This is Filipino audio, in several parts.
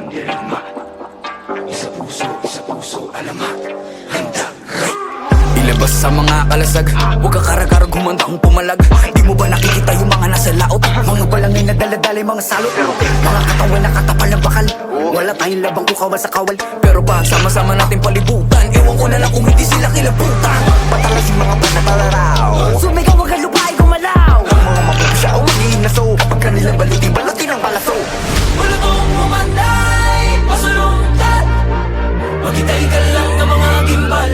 mandirigma. Isa puso, alamat. Handa, Ilabas sa mga kalasag, huwag ka karagarag, humanda kong pumalag. Di mo ba nakikita yung mga nasa laot? Mga balangay na daladala yung mga salot. Mga katawan na katapal ng bakal. Wala tayong labang kukawal sa kawal. Pero pag sama-sama natin palibutan, ewan ko na lang kung hindi sila kilabutan. Patalas yung mga panatalaraw, sumigaw wag ang lupain gumalaw. Ang mga mapapasya o magiging naso, pag kanilang balutin ang palaso. Wala kong umanday, masulungkat. Maghintay ka lang ng mga gimbal.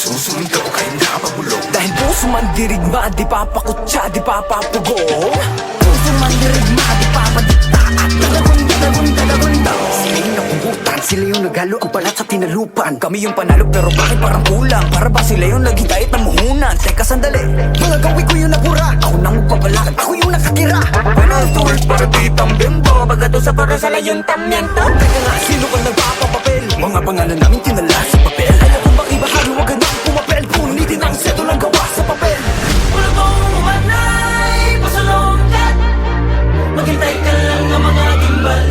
susumigaw kahit napabulong. Dahil puso man dirigma, di papakutsa, di papapugong. Puso man dirigma, di papadikta, at dadagunda. Sila yung napugutan, sila yung naghalo ang balat sa tinalupan. Kami yung panalo pero bakit parang kulang? Para ba sila yung naghintay at namuhunan? Teka sandali, mga gawi ko yung nabura. Ako nang magpapalag, ako yung nakatira. Panahon tools para titang bimbo, bagato sa parasala yung tamyento. Teka nga, sino ka nagpapapapel? Mga pangalan namin tinala sa papel. Alam kong bang ibahalo, wag ka nang pumapel. Punitin ang seto lang gawa sa papel. Wala kong umanday, masulungkat. Maghintay ka lang ng mga gimbal.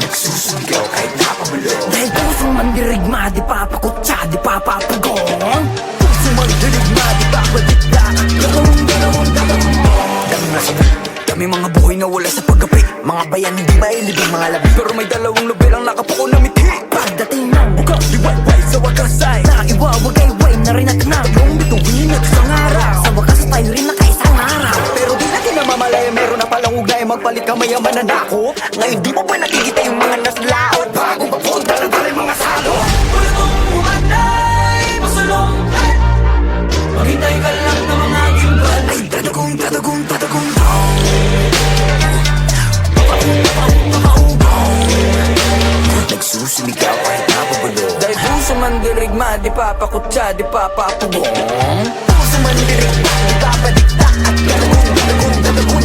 Nagsusumigaw kahit napabulong. Dahil puso man dirigma, di papakutsa, di papapagong. Puso man dirigma, di papadikla, dami mga buhay na wala sa paggapi. Mga bayan hindi mailibing mga labi, pero may dalawang lubel ang nakapuko na miti. Pagdating ng buka, liwayway sa wakas ay naiwawagay-way na rin at nagong bituin at isang araw. Sa wakas tayo rin nakaisang araw. Pero di natin namamalaya, meron na palang ugnay. Magpalit ka maya mananako. Ngayon di mo ba nakikita yung mga naslaot? Bago papunta ng talim mga salo. Wala kong umanday, masulungkat. Maghintay ka lang ng mga gimbal. Ay dadagong Nagsusumigaw kahit napabulong. dahil puso man dirigma, di papakutsa, di papapugong. Puso man dirigma, di papadikta, at dadagong.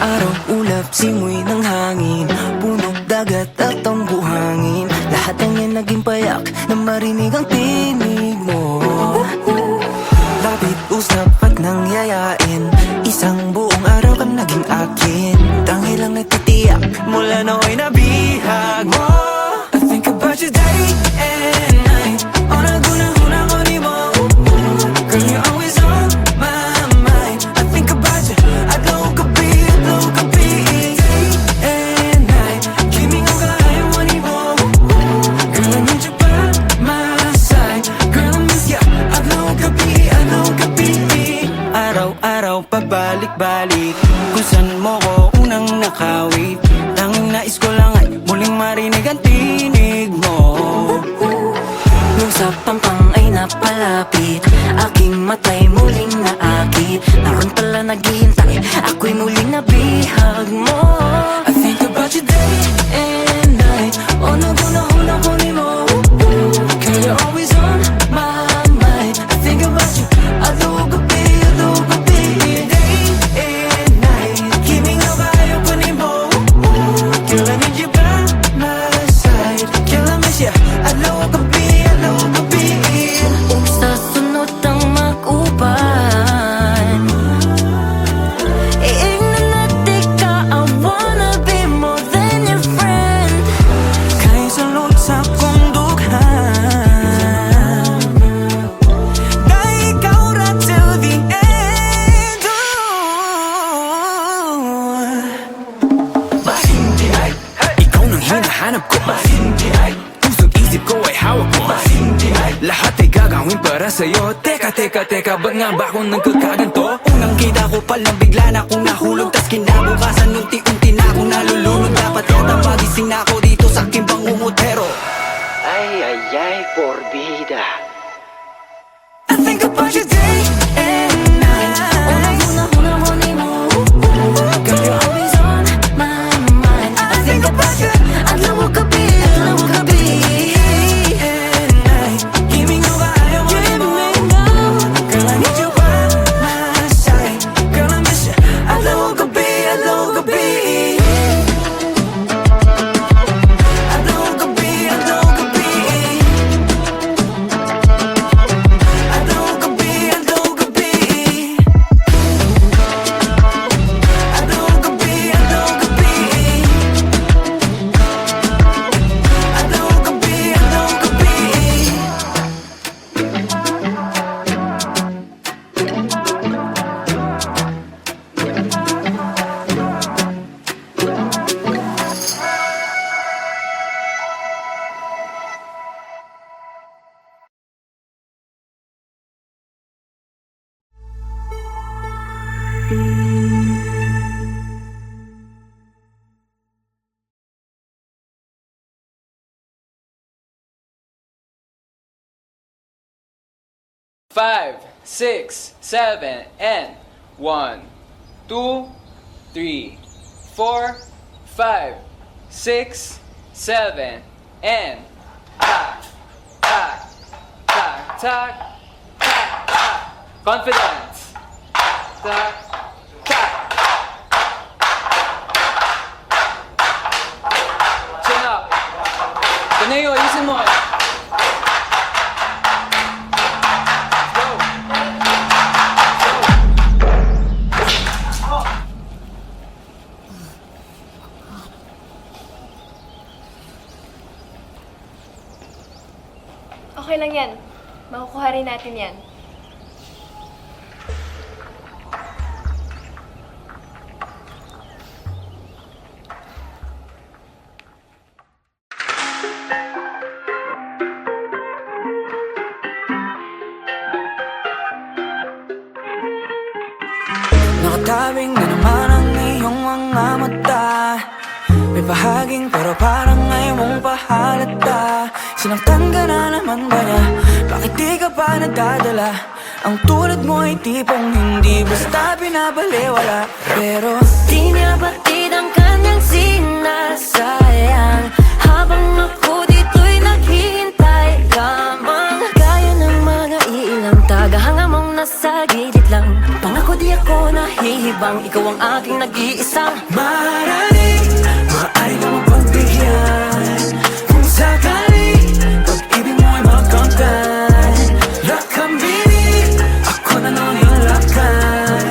Araw, ulap, simoy ng hangin, puno, dagat at ang buhangin. Lahat ng yan naging payak na marinig ang tinig mo. Lapit, usap at nangyayain, isang buong araw kang naging akin. Tangil lang nagtitiyak mula nooy nabihag mo. I think about you day and night, on a guna-guna ko ni mo. Girl, you're always on my mind. I think about you, adlaw gabi day and night. Kimi nga kaya mo ni mo. Girl, I need you by my side. Girl, I miss ya, adlaw gabi. Araw-araw pabalik-balik, kung saan mo ko unang nakawit. Tanging nais ko lang ay muling marinig ang tinig mo. Nung sa pampang ay napalapit, aking matay muling naakit. Naroon pala naghihintay, ako'y muling nabihag mo. I think about you day and night, on a guna-guna ko ni mo. Girl, you're always on my mind. I think about you, adlaw gabi, day and night. Kimi nga kaya ko ni mo. Girl, I need you by my side. Girl, I miss ya, adlaw gabi. Kung sa sunod ang mag-uban, hinahanap ko. Puso't isip ko ay hawak mo. Lahat ay gagawin para sa'yo. Teka, ba't nga ba ako nagkakaganto? Unang kita ko palang bigla na akong nahulog, tas kinabukasan unti-unti na akong nalulunod. Dapat yata magising na ako dito sa aking pangungutero. Ay, porbida. I think about you day and night. Una mo ni mo. Girl, you're always on my mind. I think about you. Adlaw o gabi. And night. Giving you what I want more. Girl, I need you by my side. Girl, I miss you. Adlaw o gabi. Adlaw o gabi. Adlaw o gabi. Adlaw o gabi. Adlaw o gabi. Adlaw o gabi. Adlaw o gabi. Adlaw o gabi. Adlaw o gabi. Adlaw o gabi. 5, 6, 7, and 1, 2, 3, 4, 5, 6, 7, and tack, tack, tack, tack, tack, tack. Confidence. Tack, tack. Chin up. Taneo, ayusin mo. Okay lang yan. Makukuha rin natin yan. Nakatabing na naman ang iyong mga mata. May bahaging pero parang ayaw mong pahalata. Sinaktan ka na naman ba niya? Bakit di ka pa nadadala? Ang tulad mo ay tipong hindi basta binabaliwala. Pero Di niya batid ang kanyang sinasayang, habang ako dito'y naghihintay lamang. Gaya ng mga ilang tagahanga mong nasa gilid lang. Pangako di ako nahihibang, ikaw ang aking nag-iisang maaaring mo mapagbigyan. Kung sakali pag-ibig mo ay makamtan. Lakambini, ako na lang yung lakan.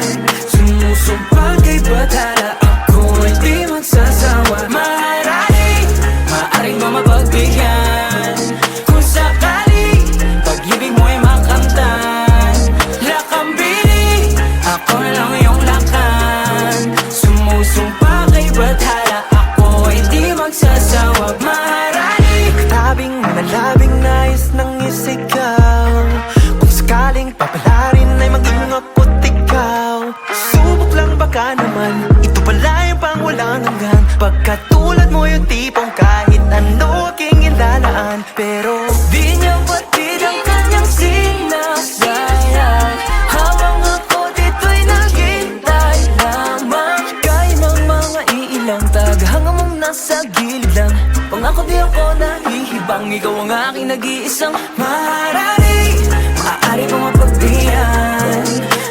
Sumusumpang kay batala, ako ay di magsasawa. Maaaring mo mapagbigyan. Kung sakali pag-ibig mo ay makamtan. Lakambini, ako na lang yung lakan. Sumusumpang kay batala, ako ay di magsasawa. Maaaring tabing nalabing nais ng isigaw. Kung sakaling papalarin ay maging ako't ikaw. Subok lang baka naman, ito pala yung pang walang hanggan. Pagkatulad mo yung tipong kahit ano aking ilalaan. Pero di niya batid ang kanyang sinasayang, habang ako dito'y naghintay lamang. Gaya ng mga iilang tagahanga mong nasa gilid lang. Pangako di ako nahihibang, ikaw ang aking nag-iisang maaari mo mapagbigyan.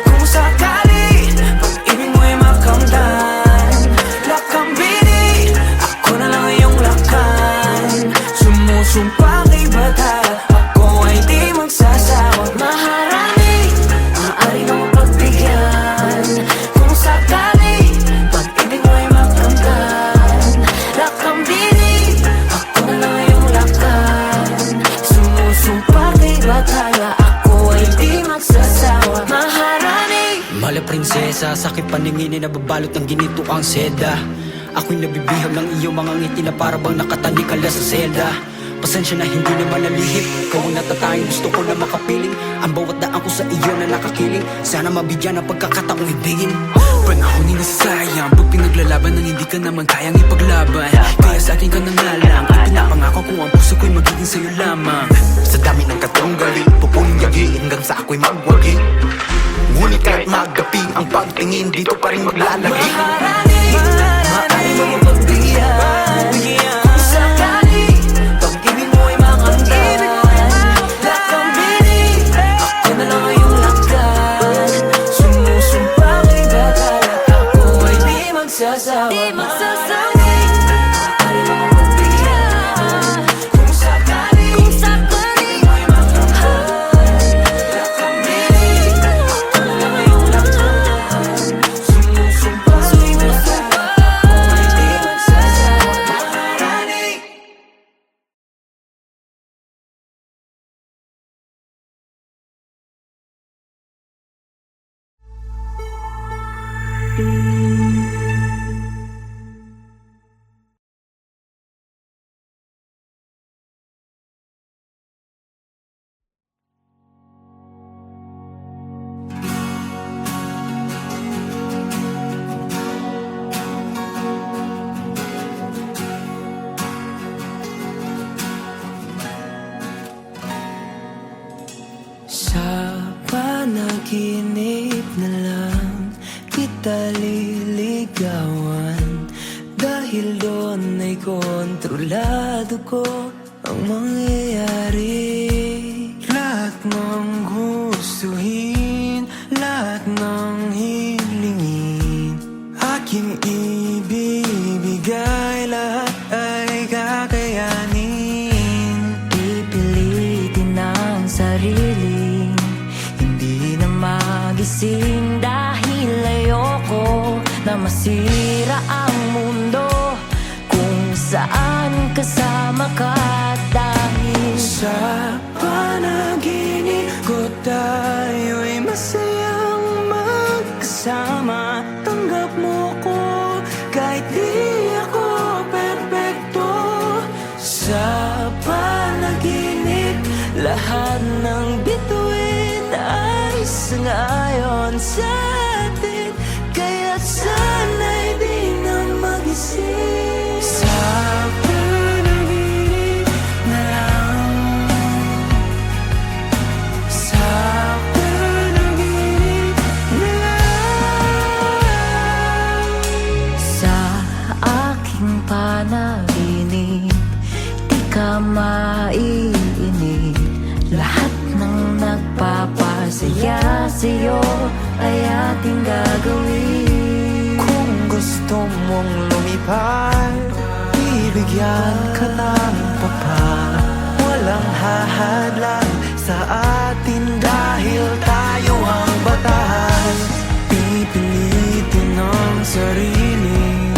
Kung sakali pag-ibig mo ay makamtan. Lakambini, ako na lang iyong lakan. Sumusumpa kay batala, ako ay di magsasawa. maaari mo mapagbigyan. Kung sakali pag-ibig mo ay makamtan. Lakambini, ako na lang iyong lakan. Sumusumpa kay batala, ako ay di magsasawa. Mala prinsesa, sa aking paningin ay nababalot ng ginito ang seda. Ako'y nabibihag ng iyong mga ngiti na para bang nakatalikala sa selda. Pasensya na hindi naman nalihip, ikaw ang natatanging gusto ko na makapiling. Ang bawat daan ko sa iyo na nakakiling, sana mabigyan ng pagkakataong ibigin. Panahon ay nasasayang pag pinaglalaban ng hindi ka naman kayang ipaglaban. Kaya sa akin ka na nga lang, ipinapangako ko ang puso ko'y magiging sa'yo lamang. Sa dami ng katunggali, pupunyagi hanggang sa ako'y magwagi. Ngunit kahit magapi, ang pagtingin dito pa rin maglalagi. Maaaring mo yung pagbigyan kung sakali pag-ibig mo ay makanggan. Lakambini, ako na lang ang iyong lakad. Sumusumpa kay bakal at ako ay di magsasawa. Maaaring mo yung pagbigyan kung sakali pag-ibig mo ay makanggan. Lakambini, ako na lang ang iyong lakad. Sumusumpa kay bakal. Sa panaginip na lang kita liligawan, dahil doon ay kontrolado ko ang mangyayari. Lahat ng gustuhin, lahat ng hilingin, aking ibibigay, lahat ay kakayanin. Pipilitin ang sarili, hindi na magising, dahil ayoko na masira ang mundo kung saan kasama ka. Dahil sa panaginip ko tayo'y masayang magkasama. Tanggap mo ko kahit di ako perpekto. Sa panaginip lahat ng bituin ay sangayon sa atin, kaya't sana'y di na magising. Sa panaginip na lang, sa panaginip na lang. Sa aking panaginip, di ka maiinip. Lahat ng nagpapasaya sa'yo ay ating gagawin. Kung gusto mong lumipad, bibigyan ka ng papat. Walang hahadlang sa atin dahil tayo ang batas. Pipilitin ang sarili,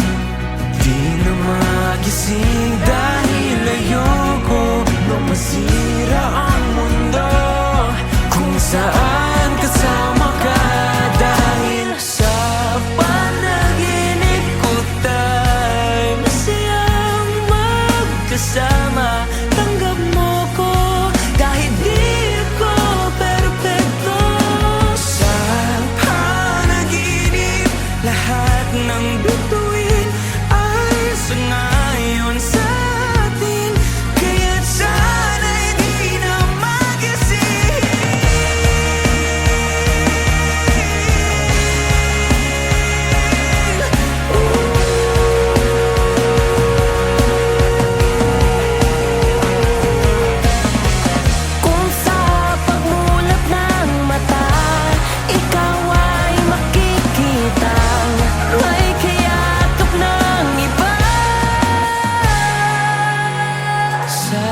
di na magising, dahil ayoko na masira ang mundo kung saan kasama ka. Dahil sa panaginip ko tayo masayang magkasama. Tanggap mo ko kahit di ako perpekto. Sa panaginip lahat ng bituin ay sangayon sa atin, kaya't sana'y di na magising. Kung sa pagmulat ng mata ikaw ay makikita, may kayakap ng iba. Sa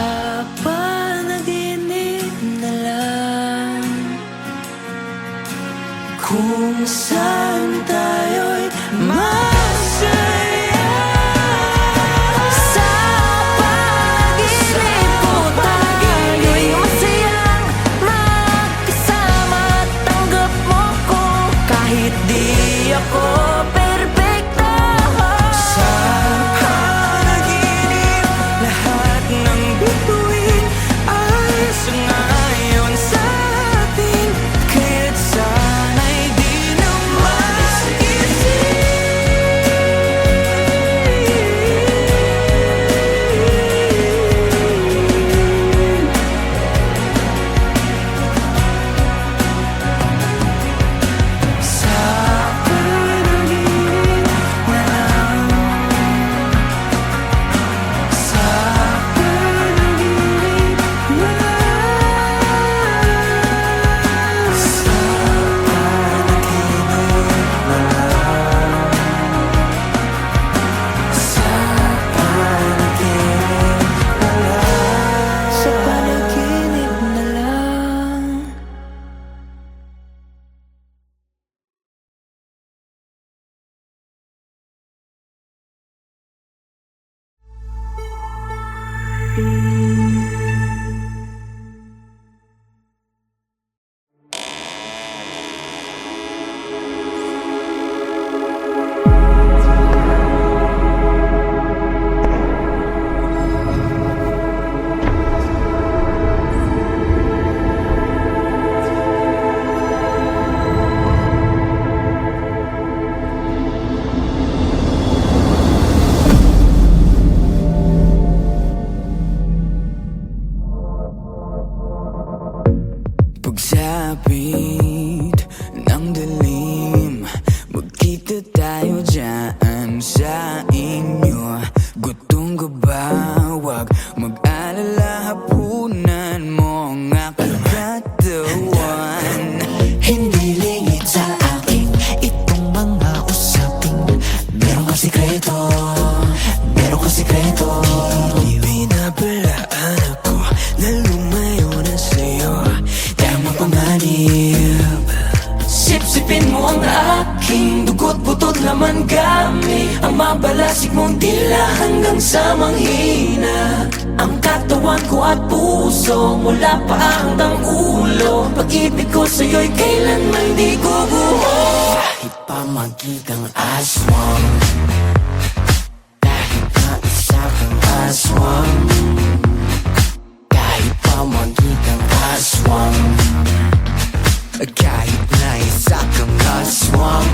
panaginip na lang, kung saan tayo'y masaya. Sa panaginip ko tayo'y masayang magkasama. Tanggap mo ko kahit di ako perpekto. Sa Pagsapit ng dilim, magkita tayo dyan sa inyo. Gutom ka ba? Huwag mag-alala, hapunan mo ang aking katawan. Hindi lingid sa akin itong mga usaping meron kang sikreto, meron kang sikreto. Binabalaan ako na lumayo na sa'yo, dahil mapanganib. Sipsipin mo ang aking dugo't butot laman gamit ang mabalasik mong dila hanggang sa manghina. Ang katawan ko at puso mula pa hanggang ulo. Pag-ibig ko sa'yo'y kailanman di guguho. Kahit pa magkitang aswang, kahit na isa kang aswang, kahit pa magkitang aswang, Kahit na isa kang aswang,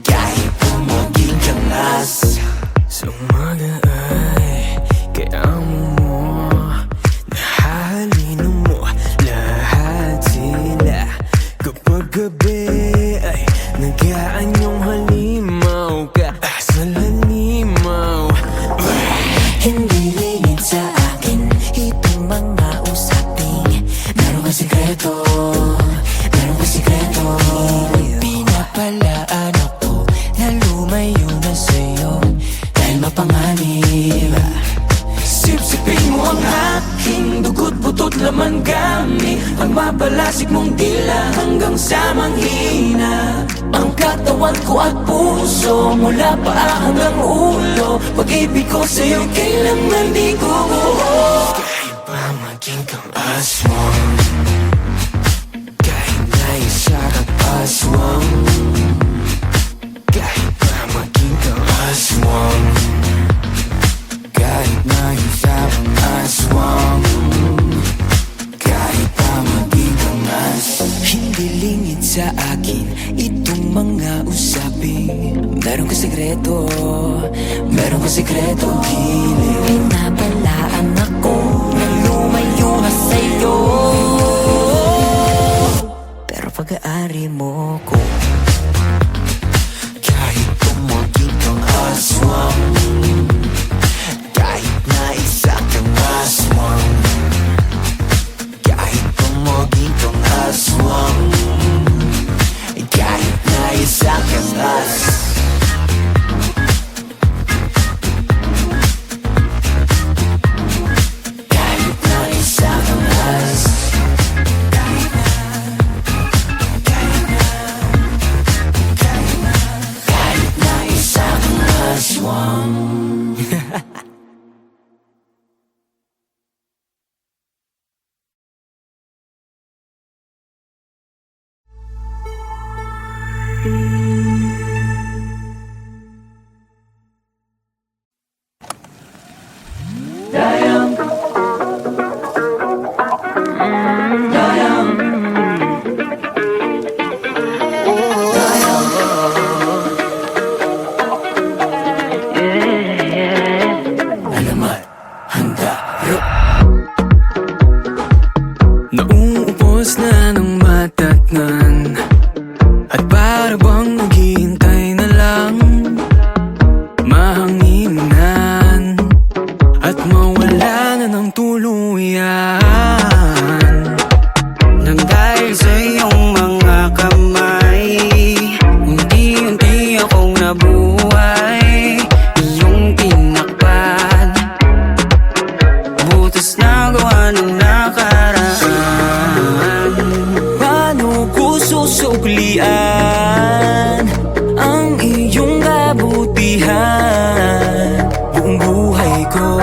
kahit pa maging kang as. sa umaga ay kailangan mo, nahalina mo lahat sila. Kapag gabi ay nag-aanyong halimaw ka sa halimaw. Hindi lingid sa akin itong mga usaping meron kang sikreto, meron kang sikreto. Pinapalaan ako na lumayo na sa'yo dahil mapanganib. Sipsipin mo ang aking dugo't butot laman gamit ang mabalasik mong dila hanggang sa manghina. Ang katawan ko at puso mula pa hanggang ulo. Pag-ibig ko sa'yo kailanman di guguho. Kahit pa maging kang aswang, kahit na isa kang aswang, kahit pa maging kang aswang, kahit na isa kang aswang, kahit pa maging kang Hindi lingid sa akin itong mga usaping meron ka sikreto, meron ka sikreto. Pinabalaan ako na lumayo na sa'yo, pero pag-aari mo ko. kahit pa maging kang aswang, kahit na isa kang aswang, kahit pa maging kang aswang, kahit na isa kang as. Kahit na isa kang as, kahit na isa kang aswang. Nauubos na ng matatnan, at para bang naghihintay na lang mahanginan at mawala na ng tuluyan. Nang dahil sa iyong mga kamay, unti-unti akong nabuhay. Iyong tinakpan, butas na gawa ng nakaraan. Paano ko susuklian ang iyong kabutihan? Buong buhay ko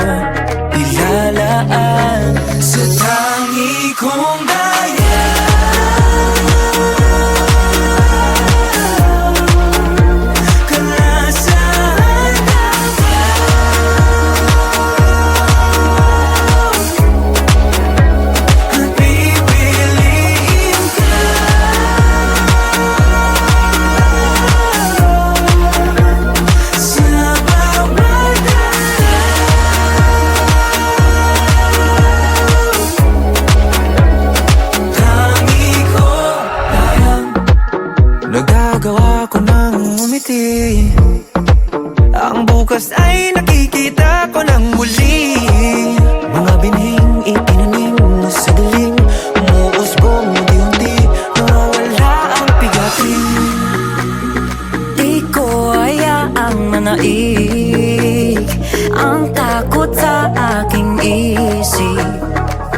isip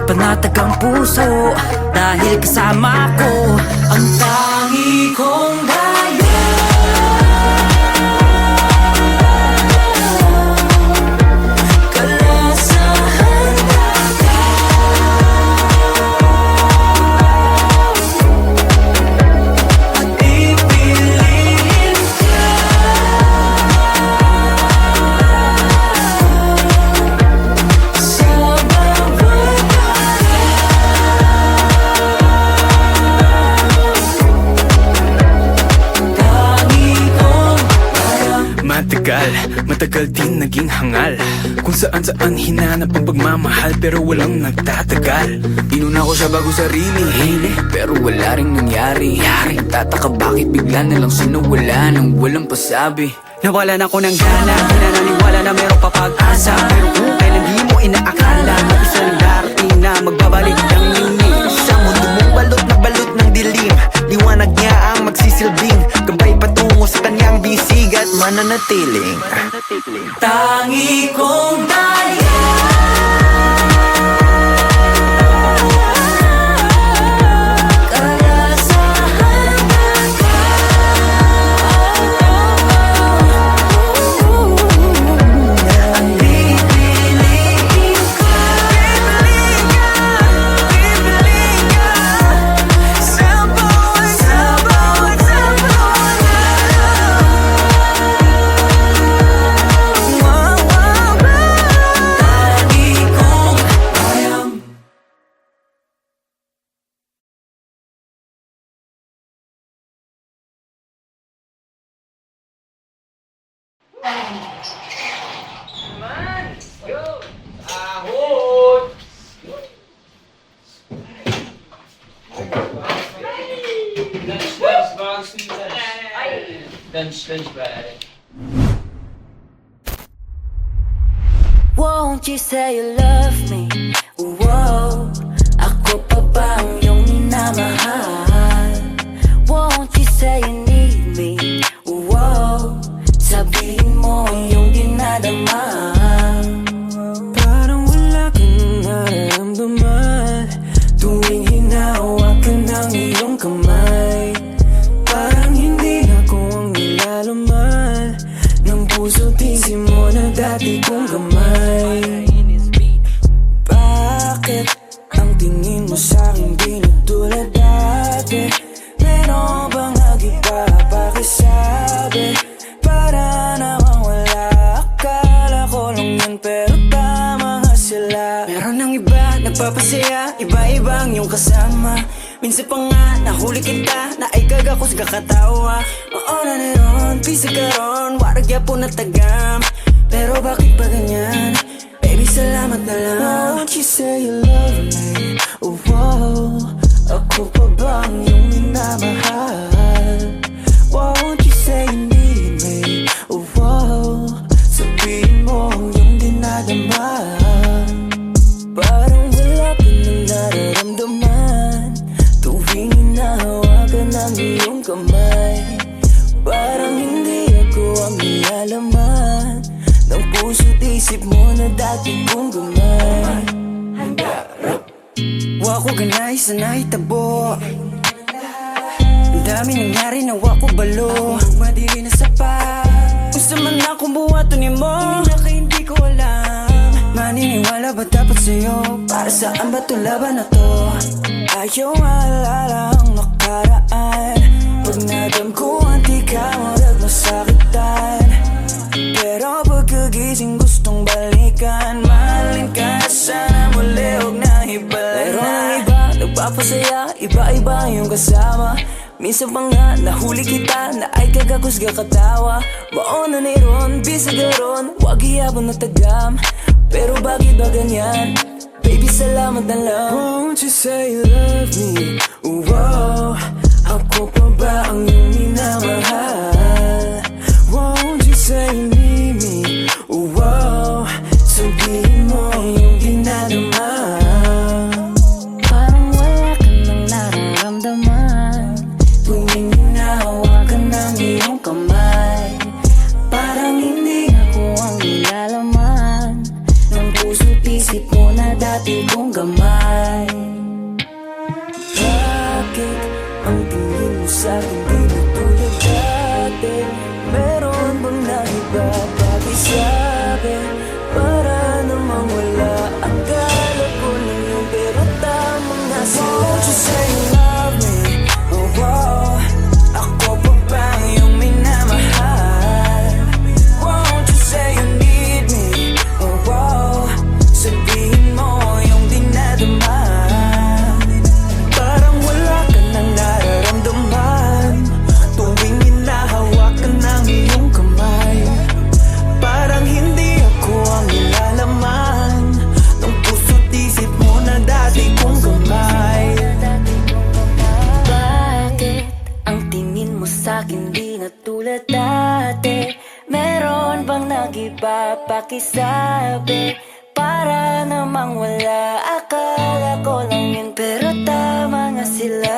Panatag ang puso dahil kasama ko ang tangi kong gaya Kalasahan at pipiliin ka sa bawat Matagal din naging hangal Kung saan hinanap ang pagmamahal Pero walang nagtatagal Inuna ko siya bago sarili Pero wala ring nangyari Tataka bakit bigla nalang sinawala Nang walang pasabi Nawalan ako ng gana, di na naniwala na meron pa pag-asa Pero kung kailan di mo inaakala na isang darating na magbabalik ang linis Sa mundo mong balot ng dilim Liwanag niya ang magsisilbing Gabay patungo sa kanyang bisig at mananatiling Tangi kong daya Lunch bag. Won't you say you love me? Whoa, ako pa ba ang iyong minamahal? Won't you say you need me? Whoa, sabihin mo ang iyong dinadama. Parang wala kang nararamdaman Tuwing hinahawakan ng iyong kamay Parang hindi ako ang nilalaman Ng puso't isip mo na dati kong gamay Bakit ang tingin mo sa'kin di na tulad dati? Meron bang nag-iba pakisabi? Para namang wala Akala ko lang yan pero tama nga sila Meron ng iba nagpapasaya Iba-iba ang iyong kasama Minsan pa nga nahuli kita Na ay kagakos kakatawa Mauna ni ron, pisig ka ron Waragya po na tagam Pero bakit ba ganyan? Baby salamat na lang Won't you say you love me? Oh, wow. Ako pa ba ang iyong minamahal? Won't you say you need me? Oh, wow. Sabihin mo ang iyong dinadama Parang wala ka nang nararamdaman Tuwing hinahawakan ng iyong kamay Parang hindi ako ang nilalaman Ng puso't isip mo na dati kong gamay Wako ganay sanay tabo Ang dami nangyari na wako balo Madiri na sapat Gusto man akong buhatunin mo Hindi ko alam Maniniwala ba dapat sa'yo? Para saan ba ito laban na to? Ayaw maalala ang nakaraan Pag nadamkuhan di ka marag masakitan Pero pagkagising gustong balikan Mahalin ka sana muli huwag na ibalik Pero ang iba nagpapasaya Iba-iba yung kasama Minsan pa nga nahuli kita Na ay kagakusga katawa Mauna ni ron, bisag ron Huwag iyabon na tagam Pero bakit ba ganyan? Baby salamat na lang Won't you say you love me? Wow, ako pa ba ang iyong minamahal? Won't you say you need me? Wow, sabihin mo ang iyong dinadama Parang wala ka nang nararamdaman Tuwing hinahawakan ng iyong kamay Parang hindi ako ang nilalaman Ng puso't isip mo na dati kong gamay. Bakit ang tingin mo sa'kin di na tulad dati? Meron bang naiba? Pakisabi para namang wala. Akala ko lang yun pero tamang nasa. Won't you say you love me? Oh, wow. Ako pa ba yung minamahal? Won't you say you need me? Oh, wow. Sabihin mo yung dinadama. Parang wala ka nang nararamdaman tuwing hinahawakan ng iyong kamay. Parang hindi ako ang nilalaman ng puso't isip mo na dati kong gamay. Bakit ang tingin mo sa'kin di na tulad dati? Meron bang nag-iba? Pakisabi para namang wala. Akala ko lang yun pero tama nga sila.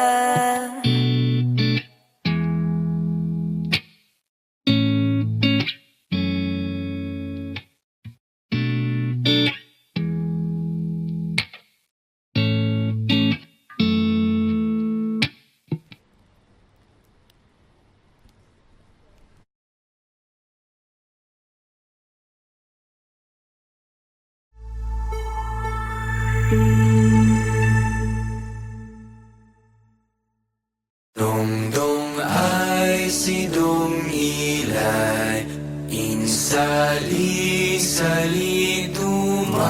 Dongdong ay si Dong Ilay, insali-sali tumay.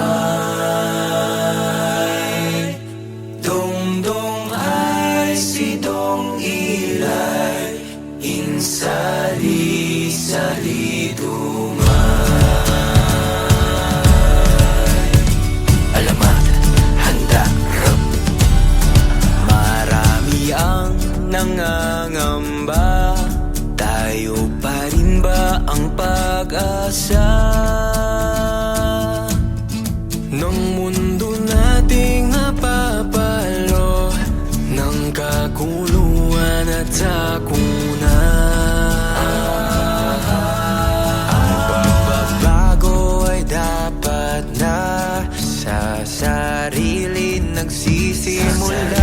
Dongdong ay si Dong Ilay, insali-sali tumay. Alamat, handa, rap. Marami ang nangangamba, tayo pa rin ba ang pag-asa ng mundo nating napapalo ng kakuluan at sakunan? Ang pagbabago ay dapat na sa sarili nagsisimula.